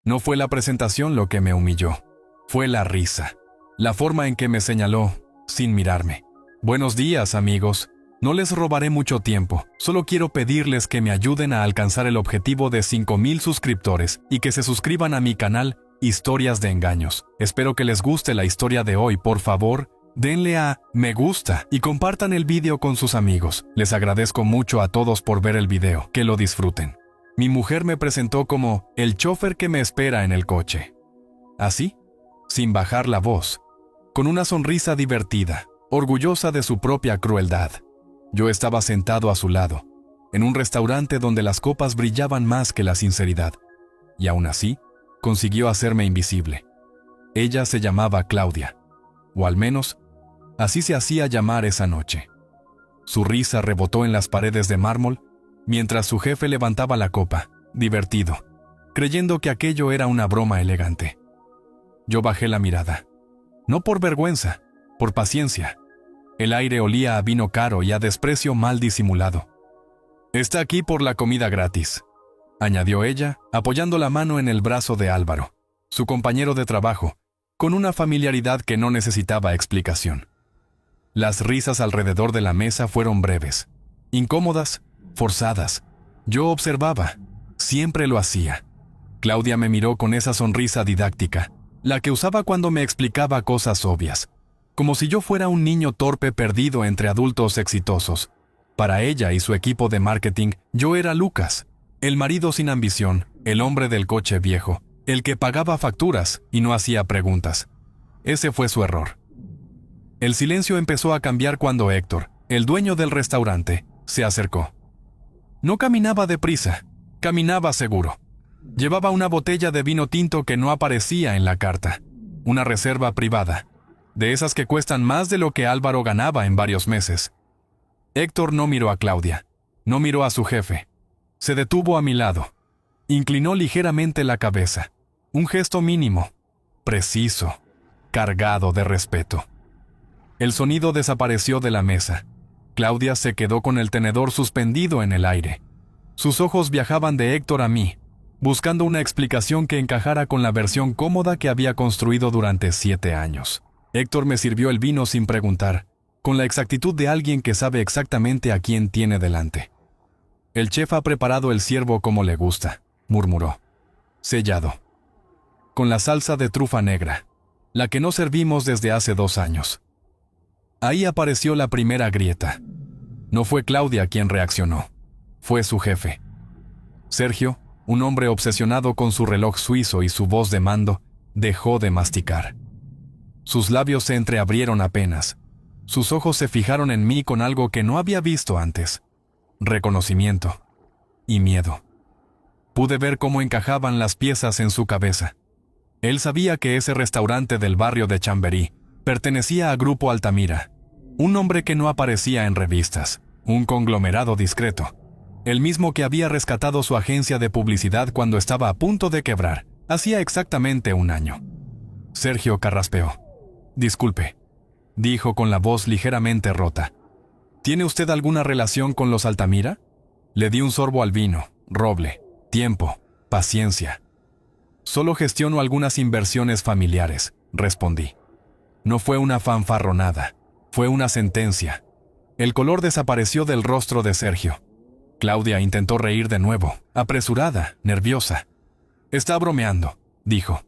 No fue la presentación lo que me humilló. Fue la risa. La forma en que me señaló, sin mirarme. Buenos días, amigos. No les robaré mucho tiempo. Solo quiero pedirles que me ayuden a alcanzar el objetivo de 5,000 suscriptores y que se suscriban a mi canal Historias de Engaños. Espero que les guste la historia de hoy. Por favor, denle a me gusta y compartan el video con sus amigos. Les agradezco mucho a todos por ver el video. Que lo disfruten. Mi mujer me presentó como el chofer que me espera en el coche. Así, sin bajar la voz, con una sonrisa divertida, orgullosa de su propia crueldad. Yo estaba sentado a su lado, en un restaurante donde las copas brillaban más que la sinceridad, y aún así, consiguió hacerme invisible. Ella se llamaba Claudia, o al menos, así se hacía llamar esa noche. Su risa rebotó en las paredes de mármol, mientras su jefe levantaba la copa, divertido, creyendo que aquello era una broma elegante. Yo bajé la mirada, no por vergüenza, por paciencia. El aire olía a vino caro y a desprecio mal disimulado. «Está aquí por la comida gratis», añadió ella, apoyando la mano en el brazo de Álvaro, su compañero de trabajo, con una familiaridad que no necesitaba explicación. Las risas alrededor de la mesa fueron breves, incómodas, forzadas. Yo observaba, siempre lo hacía. Claudia me miró con esa sonrisa didáctica, la que usaba cuando me explicaba cosas obvias, como si yo fuera un niño torpe perdido entre adultos exitosos. Para ella y su equipo de marketing, yo era Lucas, el marido sin ambición, el hombre del coche viejo, el que pagaba facturas y no hacía preguntas. Ese fue su error. El silencio empezó a cambiar cuando Héctor, el dueño del restaurante, se acercó. No caminaba deprisa, caminaba seguro. Llevaba una botella de vino tinto que no aparecía en la carta, una reserva privada, de esas que cuestan más de lo que Álvaro ganaba en varios meses. Héctor no miró a Claudia, no miró a su jefe. Se detuvo a mi lado. Inclinó ligeramente la cabeza. Un gesto mínimo, preciso, cargado de respeto. El sonido desapareció de la mesa. Claudia se quedó con el tenedor suspendido en el aire. Sus ojos viajaban de Héctor a mí, buscando una explicación que encajara con la versión cómoda que había construido durante 7 años. Héctor me sirvió el vino sin preguntar, con la exactitud de alguien que sabe exactamente a quién tiene delante. «El chef ha preparado el ciervo como le gusta», murmuró. «Sellado. Con la salsa de trufa negra, la que no servimos desde hace 2 años». Ahí apareció la primera grieta. No fue Claudia quien reaccionó, fue su jefe. Sergio, un hombre obsesionado con su reloj suizo y su voz de mando, dejó de masticar. Sus labios se entreabrieron apenas. Sus ojos se fijaron en mí con algo que no había visto antes. Reconocimiento y miedo. Pude ver cómo encajaban las piezas en su cabeza. Él sabía que ese restaurante del barrio de Chamberí pertenecía a Grupo Altamira, un nombre que no aparecía en revistas, un conglomerado discreto, el mismo que había rescatado su agencia de publicidad cuando estaba a punto de quebrar, hacía exactamente 1 año. Sergio carraspeó. «Disculpe», dijo con la voz ligeramente rota. «¿Tiene usted alguna relación con los Altamira?» Le di un sorbo al vino, roble, tiempo, paciencia. «Solo gestiono algunas inversiones familiares», respondí. No fue una fanfarronada, fue una sentencia. El color desapareció del rostro de Sergio. Claudia intentó reír de nuevo, apresurada, nerviosa. «Está bromeando», dijo.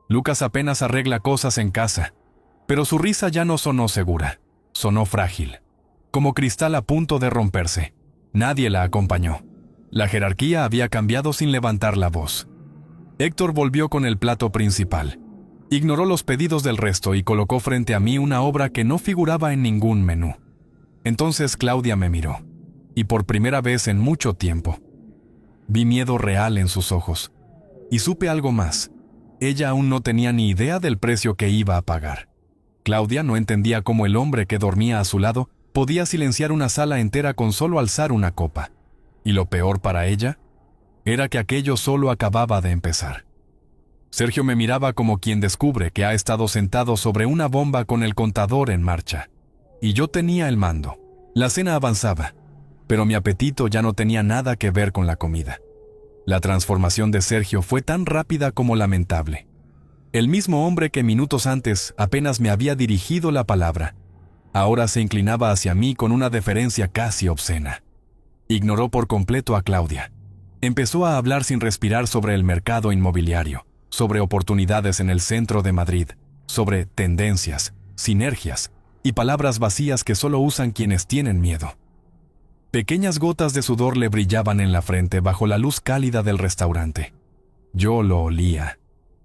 «Lucas apenas arregla cosas en casa». Pero su risa ya no sonó segura, sonó frágil, como cristal a punto de romperse. Nadie la acompañó. La jerarquía había cambiado sin levantar la voz. Héctor volvió con el plato principal. Ignoró los pedidos del resto y colocó frente a mí una obra que no figuraba en ningún menú. Entonces Claudia me miró, y por primera vez en mucho tiempo. Vi miedo real en sus ojos, y supe algo más. Ella aún no tenía ni idea del precio que iba a pagar. Claudia no entendía cómo el hombre que dormía a su lado podía silenciar una sala entera con solo alzar una copa. Y lo peor para ella era que aquello solo acababa de empezar. Sergio me miraba como quien descubre que ha estado sentado sobre una bomba con el contador en marcha. Y yo tenía el mando. La cena avanzaba, pero mi apetito ya no tenía nada que ver con la comida. La transformación de Sergio fue tan rápida como lamentable. El mismo hombre que minutos antes apenas me había dirigido la palabra, ahora se inclinaba hacia mí con una deferencia casi obscena. Ignoró por completo a Claudia. Empezó a hablar sin respirar sobre el mercado inmobiliario, sobre oportunidades en el centro de Madrid, sobre tendencias, sinergias y palabras vacías que solo usan quienes tienen miedo. Pequeñas gotas de sudor le brillaban en la frente bajo la luz cálida del restaurante. Yo lo olía.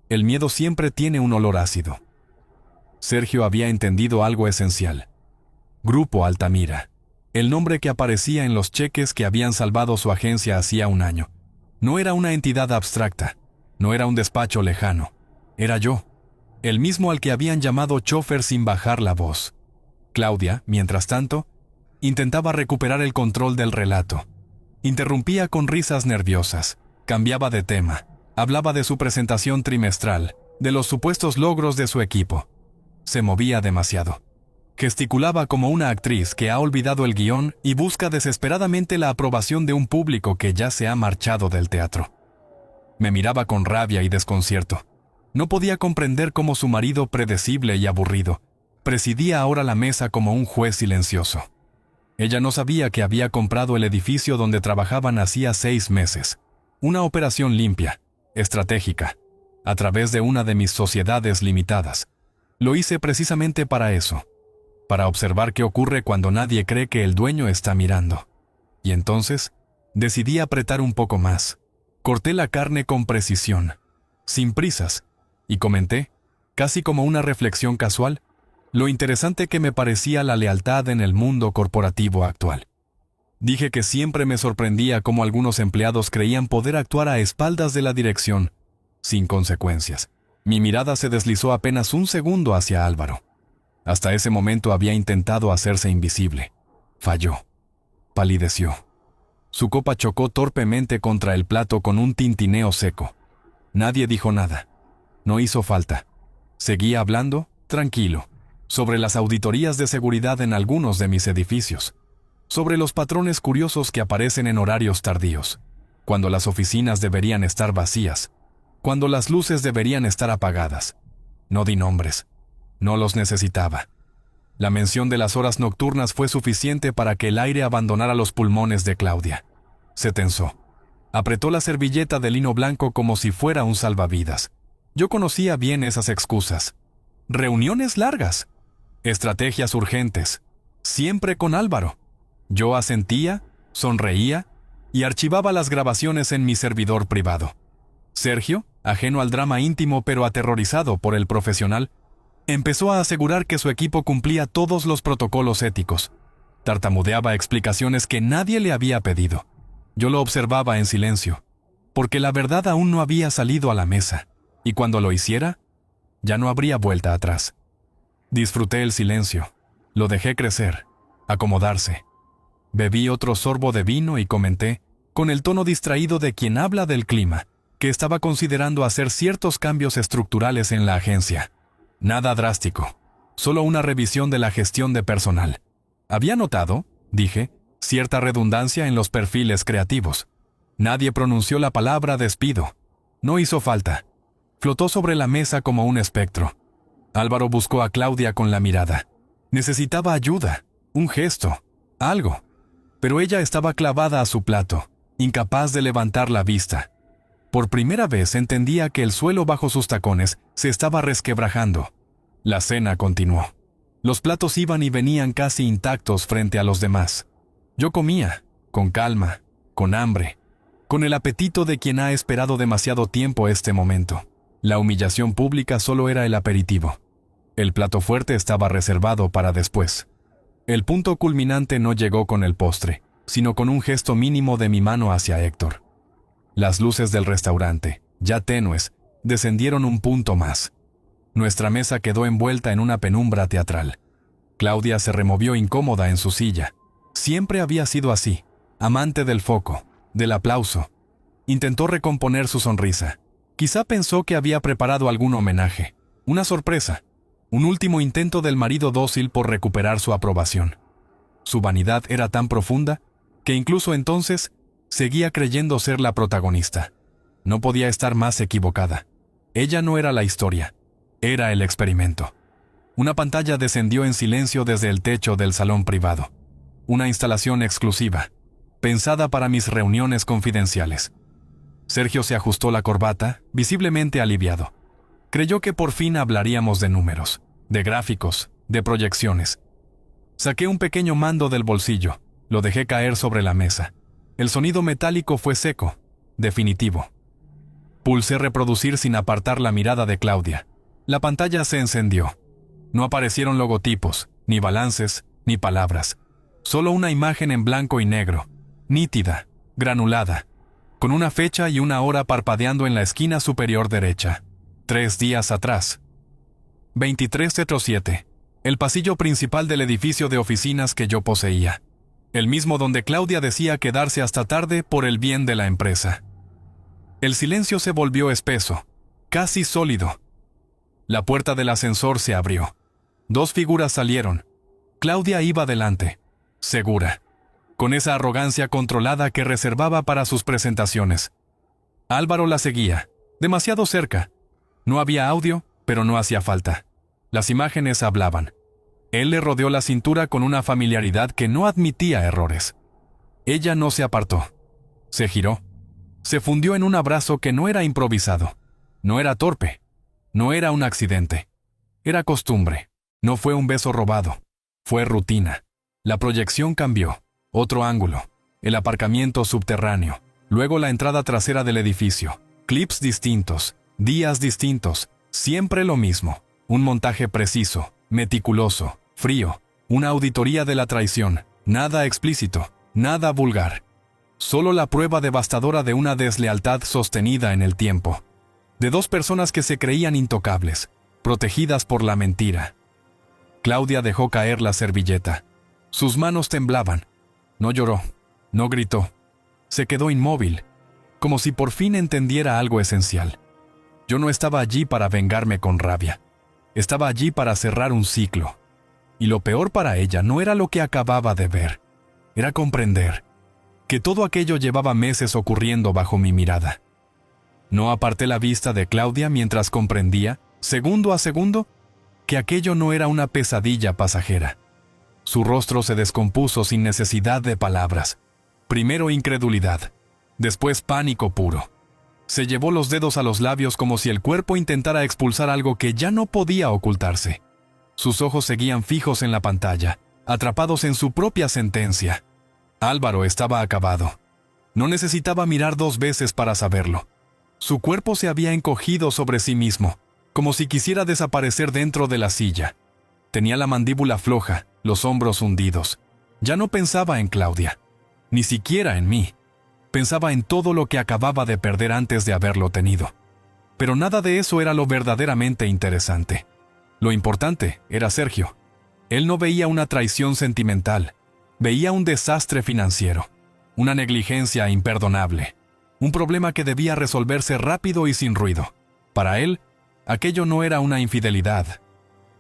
El miedo siempre tiene un olor ácido. Sergio había entendido algo esencial. Grupo Altamira, el nombre que aparecía en los cheques que habían salvado su agencia hacía un año, no era una entidad abstracta, no era un despacho lejano, era yo, el mismo al que habían llamado chofer sin bajar la voz. Claudia, mientras tanto, intentaba recuperar el control del relato. Interrumpía con risas nerviosas, cambiaba de tema, hablaba de su presentación trimestral, de los supuestos logros de su equipo. Se movía demasiado. Gesticulaba como una actriz que ha olvidado el guión y busca desesperadamente la aprobación de un público que ya se ha marchado del teatro. Me miraba con rabia y desconcierto. No podía comprender cómo su marido, predecible y aburrido, presidía ahora la mesa como un juez silencioso. Ella no sabía que había comprado el edificio donde trabajaban hacía 6 meses. Una operación limpia, estratégica, a través de una de mis sociedades limitadas. Lo hice precisamente para eso, para observar qué ocurre cuando nadie cree que el dueño está mirando. Y entonces, decidí apretar un poco más. Corté la carne con precisión, sin prisas, y comenté, casi como una reflexión casual, lo interesante que me parecía la lealtad en el mundo corporativo actual. Dije que siempre me sorprendía cómo algunos empleados creían poder actuar a espaldas de la dirección, sin consecuencias. Mi mirada se deslizó apenas un segundo hacia Álvaro. Hasta ese momento había intentado hacerse invisible. Falló. Palideció. Su copa chocó torpemente contra el plato con un tintineo seco. Nadie dijo nada. No hizo falta. Seguía hablando, tranquilo, sobre las auditorías de seguridad en algunos de mis edificios, sobre los patrones curiosos que aparecen en horarios tardíos, cuando las oficinas deberían estar vacías, cuando las luces deberían estar apagadas. No di nombres. No los necesitaba. La mención de las horas nocturnas fue suficiente para que el aire abandonara los pulmones de Claudia. Se tensó. Apretó la servilleta de lino blanco como si fuera un salvavidas. Yo conocía bien esas excusas. Reuniones largas. Estrategias urgentes. Siempre con Álvaro. Yo asentía, sonreía y archivaba las grabaciones en mi servidor privado. Sergio, ajeno al drama íntimo pero aterrorizado por el profesional, empezó a asegurar que su equipo cumplía todos los protocolos éticos. Tartamudeaba explicaciones que nadie le había pedido. Yo lo observaba en silencio, porque la verdad aún no había salido a la mesa, y cuando lo hiciera, ya no habría vuelta atrás. Disfruté el silencio, lo dejé crecer, acomodarse. Bebí otro sorbo de vino y comenté, con el tono distraído de quien habla del clima, que estaba considerando hacer ciertos cambios estructurales en la agencia. Nada drástico, solo una revisión de la gestión de personal. Había notado, dije, cierta redundancia en los perfiles creativos. Nadie pronunció la palabra despido. No hizo falta. Flotó sobre la mesa como un espectro. Álvaro buscó a Claudia con la mirada. Necesitaba ayuda, un gesto, algo. Pero ella estaba clavada a su plato, incapaz de levantar la vista. Por primera vez entendía que el suelo bajo sus tacones se estaba resquebrajando. La cena continuó. Los platos iban y venían casi intactos frente a los demás. Yo comía, con calma, con hambre, con el apetito de quien ha esperado demasiado tiempo este momento. La humillación pública solo era el aperitivo. El plato fuerte estaba reservado para después. El punto culminante no llegó con el postre, sino con un gesto mínimo de mi mano hacia Héctor. Las luces del restaurante, ya tenues, descendieron un punto más. Nuestra mesa quedó envuelta en una penumbra teatral. Claudia se removió incómoda en su silla. Siempre había sido así, amante del foco, del aplauso. Intentó recomponer su sonrisa. Quizá pensó que había preparado algún homenaje, una sorpresa, un último intento del marido dócil por recuperar su aprobación. Su vanidad era tan profunda que incluso entonces Seguía creyendo ser la protagonista. No podía estar más equivocada. Ella no era la historia, era el experimento. Una pantalla descendió en silencio desde el techo del salón privado. Una instalación exclusiva, pensada para mis reuniones confidenciales. Sergio se ajustó la corbata, visiblemente aliviado. Creyó que por fin hablaríamos de números, de gráficos, de proyecciones. Saqué un pequeño mando del bolsillo, lo dejé caer sobre la mesa. El sonido metálico fue seco, definitivo. Pulsé reproducir sin apartar la mirada de Claudia. La pantalla se encendió. No aparecieron logotipos, ni balances, ni palabras. Solo una imagen en blanco y negro, nítida, granulada, con una fecha y una hora parpadeando en la esquina superior derecha. 3 días atrás. 2307. El pasillo principal del edificio de oficinas que yo poseía. El mismo donde Claudia decía quedarse hasta tarde por el bien de la empresa. El silencio se volvió espeso, casi sólido. La puerta del ascensor se abrió. 2 figuras salieron. Claudia iba delante, segura, con esa arrogancia controlada que reservaba para sus presentaciones. Álvaro la seguía, demasiado cerca. No había audio, pero no hacía falta. Las imágenes hablaban. Él le rodeó la cintura con una familiaridad que no admitía errores. Ella no se apartó. Se giró. Se fundió en un abrazo que no era improvisado. No era torpe. No era un accidente. Era costumbre. No fue un beso robado. Fue rutina. La proyección cambió. Otro ángulo. El aparcamiento subterráneo. Luego la entrada trasera del edificio. Clips distintos. Días distintos. Siempre lo mismo. Un montaje preciso, meticuloso, frío. Una auditoría de la traición. Nada explícito. Nada vulgar. Solo la prueba devastadora de una deslealtad sostenida en el tiempo. De 2 personas que se creían intocables, protegidas por la mentira. Claudia dejó caer la servilleta. Sus manos temblaban. No lloró, no gritó. Se quedó inmóvil, como si por fin entendiera algo esencial. Yo no estaba allí para vengarme con rabia. Estaba allí para cerrar un ciclo. Y lo peor para ella no era lo que acababa de ver. Era comprender que todo aquello llevaba meses ocurriendo bajo mi mirada. No aparté la vista de Claudia mientras comprendía, segundo a segundo, que aquello no era una pesadilla pasajera. Su rostro se descompuso sin necesidad de palabras. Primero incredulidad, después pánico puro. Se llevó los dedos a los labios como si el cuerpo intentara expulsar algo que ya no podía ocultarse. Sus ojos seguían fijos en la pantalla, atrapados en su propia sentencia. Álvaro estaba acabado. No necesitaba mirar 2 veces para saberlo. Su cuerpo se había encogido sobre sí mismo, como si quisiera desaparecer dentro de la silla. Tenía la mandíbula floja, los hombros hundidos. Ya no pensaba en Claudia, ni siquiera en mí. Pensaba en todo lo que acababa de perder antes de haberlo tenido. Pero nada de eso era lo verdaderamente interesante. Lo importante era Sergio. Él no veía una traición sentimental, veía un desastre financiero, una negligencia imperdonable, un problema que debía resolverse rápido y sin ruido. Para él, aquello no era una infidelidad,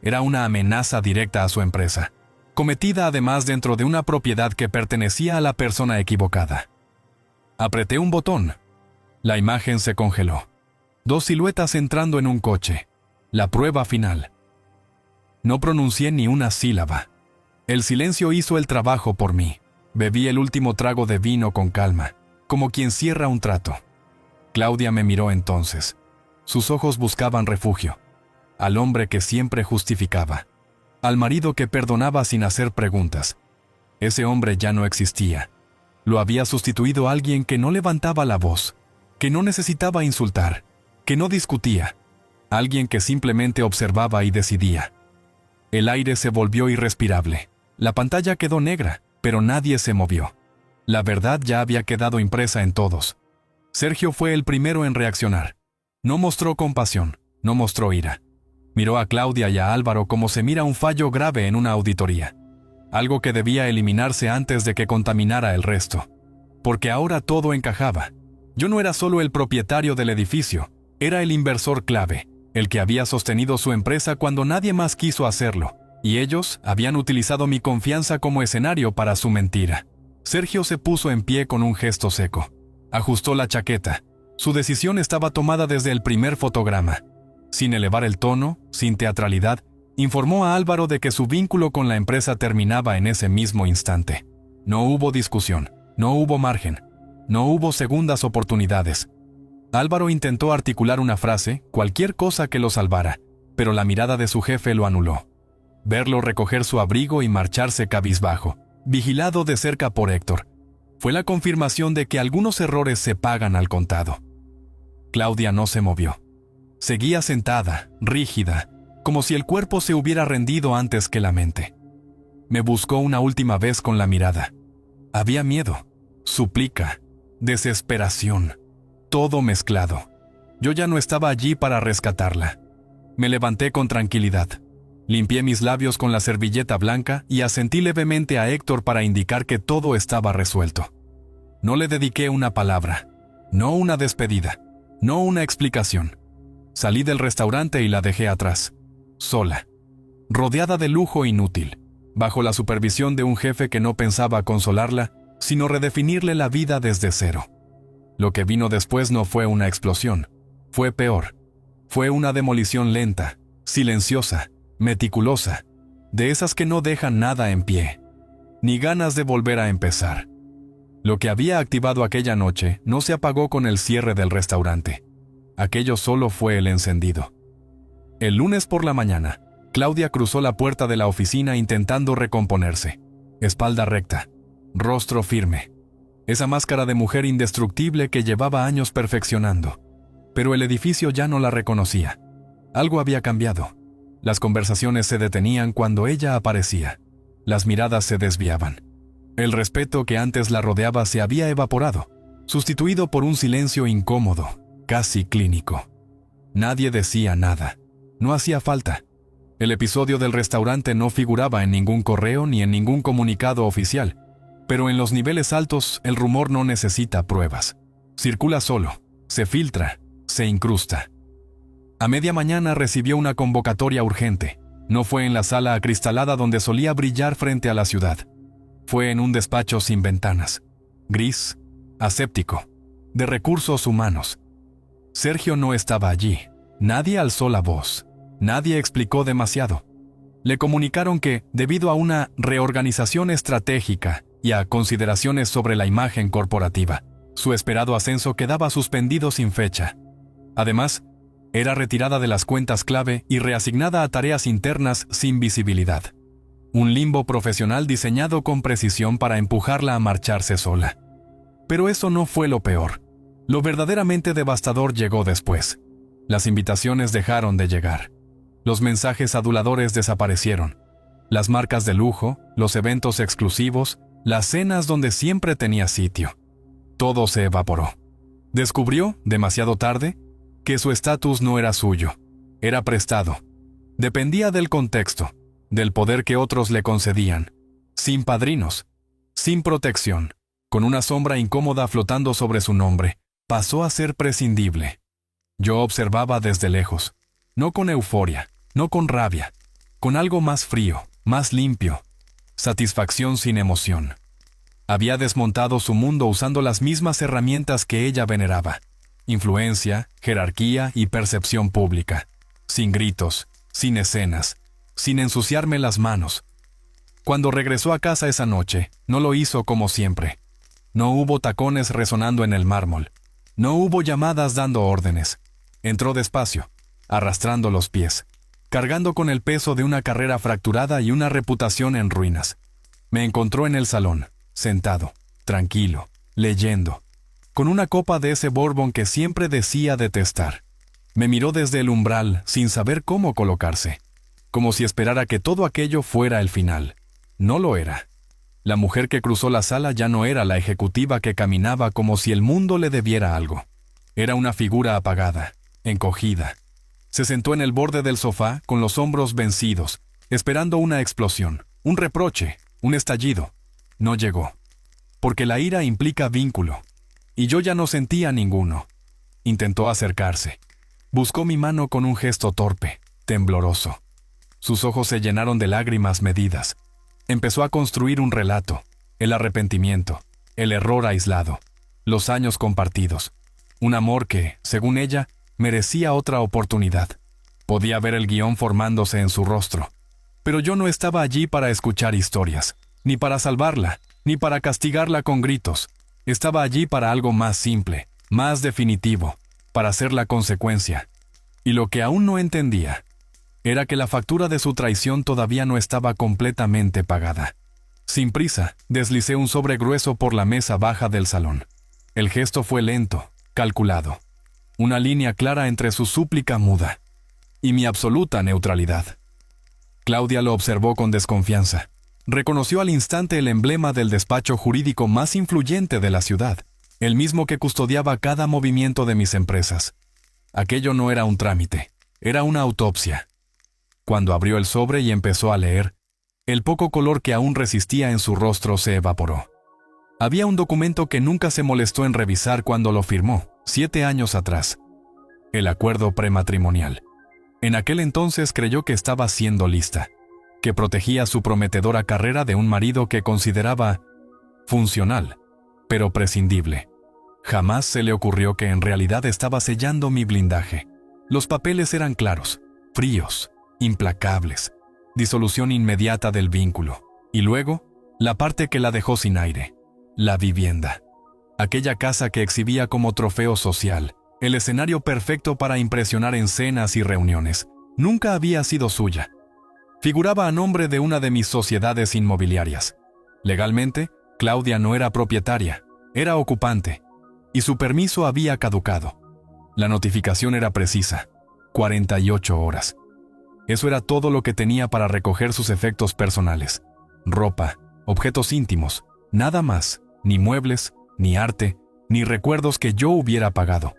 era una amenaza directa a su empresa, cometida además dentro de una propiedad que pertenecía a la persona equivocada. Apreté un botón. La imagen se congeló. 2 siluetas entrando en un coche. La prueba final. No pronuncié ni una sílaba. El silencio hizo el trabajo por mí. Bebí el último trago de vino con calma, como quien cierra un trato. Claudia me miró entonces. Sus ojos buscaban refugio. Al hombre que siempre justificaba. Al marido que perdonaba sin hacer preguntas. Ese hombre ya no existía. Lo había sustituido alguien que no levantaba la voz, que no necesitaba insultar, que no discutía. Alguien que simplemente observaba y decidía. El aire se volvió irrespirable. La pantalla quedó negra, pero nadie se movió. La verdad ya había quedado impresa en todos. Sergio fue el primero en reaccionar. No mostró compasión, no mostró ira. Miró a Claudia y a Álvaro como se mira un fallo grave en una auditoría. Algo que debía eliminarse antes de que contaminara el resto. Porque ahora todo encajaba. Yo no era solo el propietario del edificio, era el inversor clave, el que había sostenido su empresa cuando nadie más quiso hacerlo, y ellos habían utilizado mi confianza como escenario para su mentira. Sergio se puso en pie con un gesto seco. Ajustó la chaqueta. Su decisión estaba tomada desde el primer fotograma. Sin elevar el tono, sin teatralidad, informó a Álvaro de que su vínculo con la empresa terminaba en ese mismo instante. No hubo discusión, no hubo margen, no hubo segundas oportunidades. Álvaro intentó articular una frase, cualquier cosa que lo salvara, pero la mirada de su jefe lo anuló. Verlo recoger su abrigo y marcharse cabizbajo, vigilado de cerca por Héctor, fue la confirmación de que algunos errores se pagan al contado. Claudia no se movió. Seguía sentada, rígida, como si el cuerpo se hubiera rendido antes que la mente. Me buscó una última vez con la mirada. Había miedo, súplica, desesperación, todo mezclado. Yo ya no estaba allí para rescatarla. Me levanté con tranquilidad. Limpié mis labios con la servilleta blanca y asentí levemente a Héctor para indicar que todo estaba resuelto. No le dediqué una palabra, no una despedida, no una explicación. Salí del restaurante y la dejé atrás, sola, rodeada de lujo inútil, bajo la supervisión de un jefe que no pensaba consolarla, sino redefinirle la vida desde cero. Lo que vino después no fue una explosión, fue peor. Fue una demolición lenta, silenciosa, meticulosa, de esas que no dejan nada en pie, ni ganas de volver a empezar. Lo que había activado aquella noche no se apagó con el cierre del restaurante. Aquello solo fue el encendido. El lunes por la mañana, Claudia cruzó la puerta de la oficina intentando recomponerse. Espalda recta, rostro firme. Esa máscara de mujer indestructible que llevaba años perfeccionando. Pero el edificio ya no la reconocía. Algo había cambiado. Las conversaciones se detenían cuando ella aparecía. Las miradas se desviaban. El respeto que antes la rodeaba se había evaporado, sustituido por un silencio incómodo, casi clínico. Nadie decía nada. No hacía falta. El episodio del restaurante no figuraba en ningún correo ni en ningún comunicado oficial, pero en los niveles altos el rumor no necesita pruebas. Circula solo, se filtra, se incrusta. A media mañana recibió una convocatoria urgente. No fue en la sala acristalada donde solía brillar frente a la ciudad. Fue en un despacho sin ventanas, gris, aséptico, de recursos humanos. Sergio no estaba allí. Nadie alzó la voz. Nadie explicó demasiado. Le comunicaron que, debido a una reorganización estratégica y a consideraciones sobre la imagen corporativa, su esperado ascenso quedaba suspendido sin fecha. Además, era retirada de las cuentas clave y reasignada a tareas internas sin visibilidad. Un limbo profesional diseñado con precisión para empujarla a marcharse sola. Pero eso no fue lo peor. Lo verdaderamente devastador llegó después. Las invitaciones dejaron de llegar. Los mensajes aduladores desaparecieron. Las marcas de lujo, los eventos exclusivos, las cenas donde siempre tenía sitio. Todo se evaporó. Descubrió, demasiado tarde, que su estatus no era suyo, era prestado. Dependía del contexto, del poder que otros le concedían, sin padrinos, sin protección, con una sombra incómoda flotando sobre su nombre, pasó a ser prescindible. Yo observaba desde lejos, no con euforia, no con rabia, con algo más frío, más limpio, satisfacción sin emoción. Había desmontado su mundo usando las mismas herramientas que ella veneraba. Influencia, jerarquía y percepción pública. Sin gritos, sin escenas, sin ensuciarme las manos. Cuando regresó a casa esa noche, no lo hizo como siempre. No hubo tacones resonando en el mármol. No hubo llamadas dando órdenes. Entró despacio, arrastrando los pies, cargando con el peso de una carrera fracturada y una reputación en ruinas. Me encontró en el salón, sentado, tranquilo, leyendo, con una copa de ese bourbon que siempre decía detestar. Me miró desde el umbral, sin saber cómo colocarse, como si esperara que todo aquello fuera el final. No lo era. La mujer que cruzó la sala ya no era la ejecutiva que caminaba como si el mundo le debiera algo. Era una figura apagada, encogida. Se sentó en el borde del sofá, con los hombros vencidos, esperando una explosión, un reproche, un estallido. No llegó. Porque la ira implica vínculo. Y yo ya no sentía ninguno. Intentó acercarse. Buscó mi mano con un gesto torpe, tembloroso. Sus ojos se llenaron de lágrimas medidas. Empezó a construir un relato. el arrepentimiento, el error aislado, los años compartidos. Un amor que, según ella, merecía otra oportunidad. Podía ver el guión formándose en su rostro. Pero yo no estaba allí para escuchar historias, ni para salvarla, ni para castigarla con gritos. Estaba allí para algo más simple, más definitivo, para ser la consecuencia. Y lo que aún no entendía era que la factura de su traición todavía no estaba completamente pagada. Sin prisa, deslicé un sobre grueso por la mesa baja del salón. El gesto fue lento, calculado. Una línea clara entre su súplica muda y mi absoluta neutralidad. Claudia lo observó con desconfianza. Reconoció al instante el emblema del despacho jurídico más influyente de la ciudad, el mismo que custodiaba cada movimiento de mis empresas. Aquello no era un trámite, era una autopsia. Cuando abrió el sobre y empezó a leer, el poco color que aún resistía en su rostro se evaporó. Había un documento que nunca se molestó en revisar cuando lo firmó, 7 años atrás. El acuerdo prematrimonial. En aquel entonces creyó que estaba siendo lista, que protegía su prometedora carrera de un marido que consideraba funcional, pero prescindible. Jamás se le ocurrió que en realidad estaba sellando mi blindaje. Los papeles eran claros, fríos, implacables. Disolución inmediata del vínculo. Y luego, la parte que la dejó sin aire. La vivienda. Aquella casa que exhibía como trofeo social, el escenario perfecto para impresionar en cenas y reuniones, nunca había sido suya. Figuraba a nombre de una de mis sociedades inmobiliarias. Legalmente, Claudia no era propietaria, era ocupante, y su permiso había caducado. La notificación era precisa, 48 horas. Eso era todo lo que tenía para recoger sus efectos personales. Ropa, objetos íntimos, nada más, ni muebles, ni arte, ni recuerdos que yo hubiera pagado.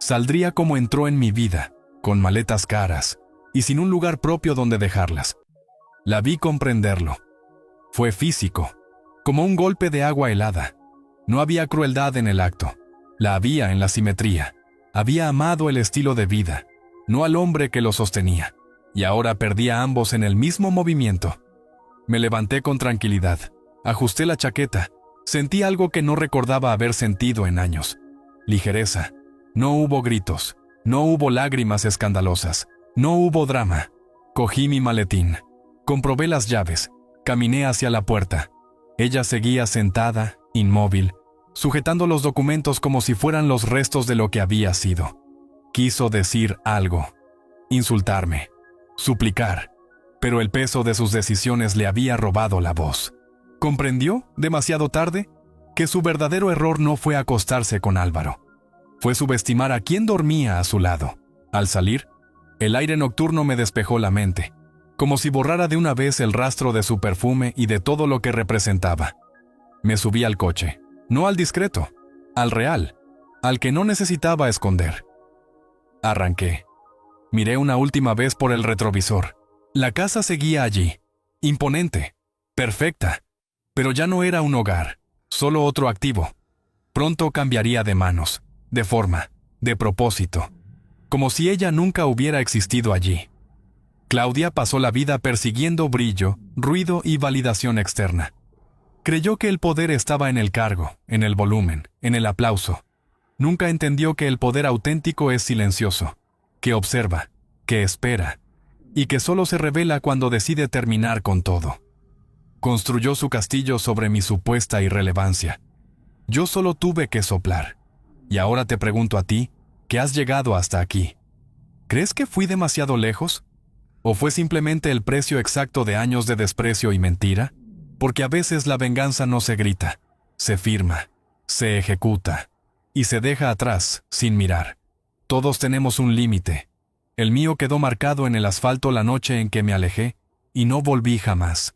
Saldría como entró en mi vida, con maletas caras, y sin un lugar propio donde dejarlas. La vi comprenderlo. Fue físico, como un golpe de agua helada. No había crueldad en el acto. La había en la simetría. Había amado el estilo de vida, no al hombre que lo sostenía. Y ahora perdía a ambos en el mismo movimiento. Me levanté con tranquilidad. Ajusté la chaqueta. Sentí algo que no recordaba haber sentido en años. Ligereza. No hubo gritos. No hubo lágrimas escandalosas. No hubo drama. Cogí mi maletín. Comprobé las llaves. Caminé hacia la puerta. Ella seguía sentada, inmóvil, sujetando los documentos como si fueran los restos de lo que había sido. Quiso decir algo. Insultarme. Suplicar. Pero el peso de sus decisiones le había robado la voz. ¿Comprendió, demasiado tarde, que su verdadero error no fue acostarse con Álvaro? Fue subestimar a quien dormía a su lado. Al salir, el aire nocturno me despejó la mente, como si borrara de una vez el rastro de su perfume y de todo lo que representaba. Me subí al coche, no al discreto, al real, al que no necesitaba esconder. Arranqué. Miré una última vez por el retrovisor. La casa seguía allí, imponente, perfecta, pero ya no era un hogar, solo otro activo. Pronto cambiaría de manos, de forma, de propósito, como si ella nunca hubiera existido allí. Claudia pasó la vida persiguiendo brillo, ruido y validación externa. Creyó que el poder estaba en el cargo, en el volumen, en el aplauso. Nunca entendió que el poder auténtico es silencioso, que observa, que espera, y que solo se revela cuando decide terminar con todo. Construyó su castillo sobre mi supuesta irrelevancia. Yo solo tuve que soplar. Y ahora te pregunto a ti, que has llegado hasta aquí. ¿Crees que fui demasiado lejos? ¿O fue simplemente el precio exacto de años de desprecio y mentira? Porque a veces la venganza no se grita, se firma, se ejecuta, y se deja atrás, sin mirar. Todos tenemos un límite. El mío quedó marcado en el asfalto la noche en que me alejé, y no volví jamás.